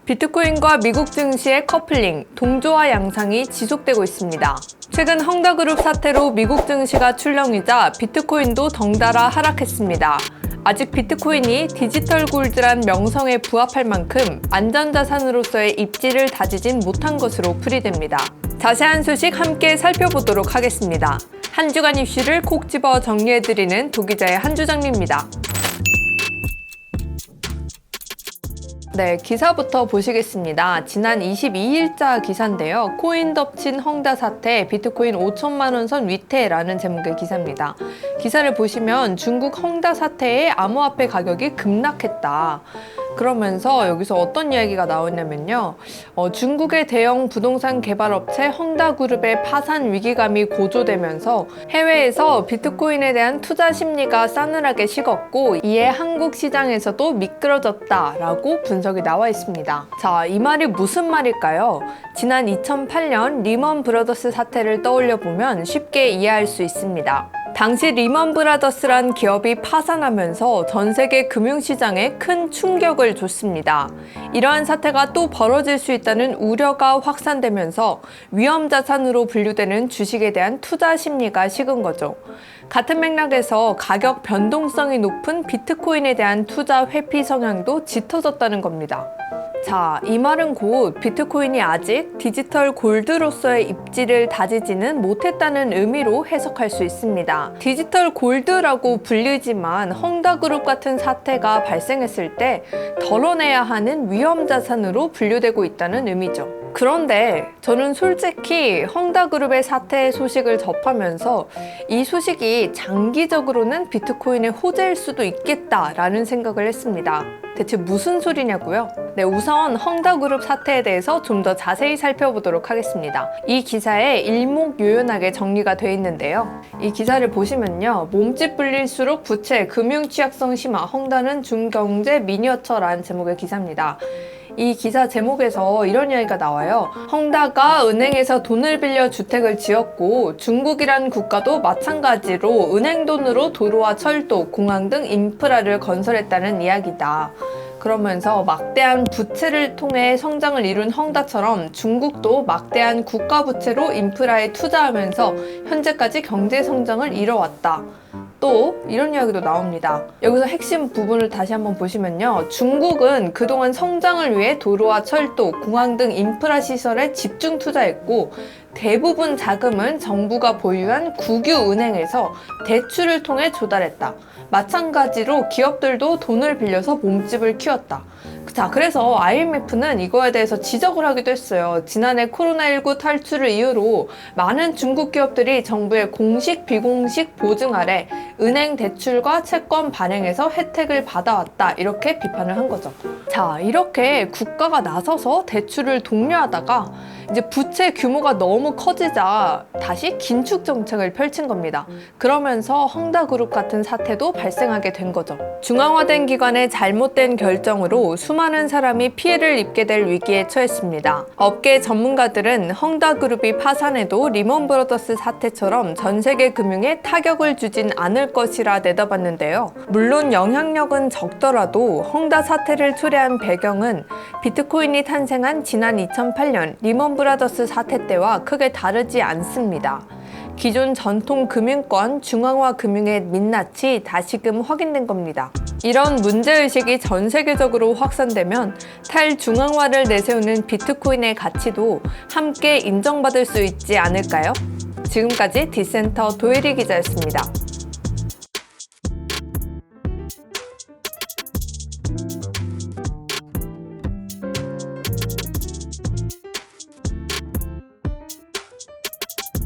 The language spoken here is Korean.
비트코인과 미국 증시의 커플링, 동조화 양상이 지속되고 있습니다. 최근 헝다그룹 사태로 미국 증시가 출렁이자 비트코인도 덩달아 하락했습니다. 아직 비트코인이 디지털 골드란 명성에 부합할 만큼 안전자산으로서의 입지를 다지진 못한 것으로 풀이됩니다. 자세한 소식 함께 살펴보도록 하겠습니다. 한 주간 이슈를 콕 집어 정리해드리는 도기자의 한주정리입니다. 네, 기사부터 보시겠습니다. 지난 22일자 기사인데요. 코인 덮친 헝다 사태, 비트코인 5천만 원 선 위태라는 제목의 기사입니다. 기사를 보시면 중국 헝다 사태에 암호화폐 가격이 급락했다. 그러면서 여기서 어떤 이야기가 나오냐면요. 중국의 대형 부동산 개발업체 헝다그룹의 파산 위기감이 고조되면서 해외에서 비트코인에 대한 투자 심리가 싸늘하게 식었고 이에 한국 시장에서도 미끄러졌다라고 분석이 나와 있습니다. 자, 이 말이 무슨 말일까요? 지난 2008년 리먼 브라더스 사태를 떠올려 보면 쉽게 이해할 수 있습니다. 당시 리먼 브라더스란 기업이 파산하면서 전 세계 금융시장에 큰 충격을 줬습니다. 이러한 사태가 또 벌어질 수 있다는 우려가 확산되면서 위험자산으로 분류되는 주식에 대한 투자 심리가 식은 거죠. 같은 맥락에서 가격 변동성이 높은 비트코인에 대한 투자 회피 성향도 짙어졌다는 겁니다. 자, 이 말은 곧 비트코인이 아직 디지털 골드로서의 입지를 다지지는 못했다는 의미로 해석할 수 있습니다. 디지털 골드라고 불리지만 헝다그룹 같은 사태가 발생했을 때 덜어내야 하는 위험자산으로 분류되고 있다는 의미죠. 그런데 저는 솔직히 헝다그룹의 사태 소식을 접하면서 이 소식이 장기적으로는 비트코인의 호재일 수도 있겠다라는 생각을 했습니다. 대체 무슨 소리냐고요? 네, 우선 헝다그룹 사태에 대해서 좀 더 자세히 살펴보도록 하겠습니다. 이 기사에 일목요연하게 정리가 되어 있는데요. 이 기사를 보시면요. 몸집 불릴수록 부채, 금융 취약성 심화, 헝다는 중경제 미니어처라는 제목의 기사입니다. 이 기사 제목에서 이런 이야기가 나와요. 헝다가 은행에서 돈을 빌려 주택을 지었고 중국이란 국가도 마찬가지로 은행 돈으로 도로와 철도, 공항 등 인프라를 건설했다는 이야기다. 그러면서 막대한 부채를 통해 성장을 이룬 헝다처럼 중국도 막대한 국가 부채로 인프라에 투자하면서 현재까지 경제 성장을 이뤄왔다. 또 이런 이야기도 나옵니다. 여기서 핵심 부분을 다시 한번 보시면요. 중국은 그동안 성장을 위해 도로와 철도, 공항 등 인프라 시설에 집중 투자했고 대부분 자금은 정부가 보유한 국유은행에서 대출을 통해 조달했다. 마찬가지로 기업들도 돈을 빌려서 몸집을 키웠다. 자, 그래서 IMF는 이거에 대해서 지적을 하기도 했어요. 지난해 코로나19 탈출을 이유로 많은 중국 기업들이 정부의 공식, 비공식 보증 아래 은행 대출과 채권 발행에서 혜택을 받아왔다. 이렇게 비판을 한 거죠. 자, 이렇게 국가가 나서서 대출을 독려하다가 이제 부채 규모가 너무 커지자 다시 긴축 정책을 펼친 겁니다. 그러면서 헝다그룹 같은 사태도 발생하게 된 거죠. 중앙화된 기관의 잘못된 결정으로 수많은 사람이 피해를 입게 될 위기에 처했습니다. 업계 전문가들은 헝다그룹이 파산해도 리먼 브라더스 사태처럼 전 세계 금융에 타격을 주진 않을 것이라 내다봤는데요. 물론 영향력은 적더라도 헝다 사태를 초래한 배경은 비트코인이 탄생한 지난 2008년 리먼 브라더스 사태 때와 크게 다르지 않습니다. 기존 전통 금융권 중앙화 금융의 민낯이 다시금 확인된 겁니다. 이런 문제의식이 전 세계적으로 확산되면 탈중앙화를 내세우는 비트코인의 가치도 함께 인정받을 수 있지 않을까요? 지금까지 디센터 도혜리 기자였습니다.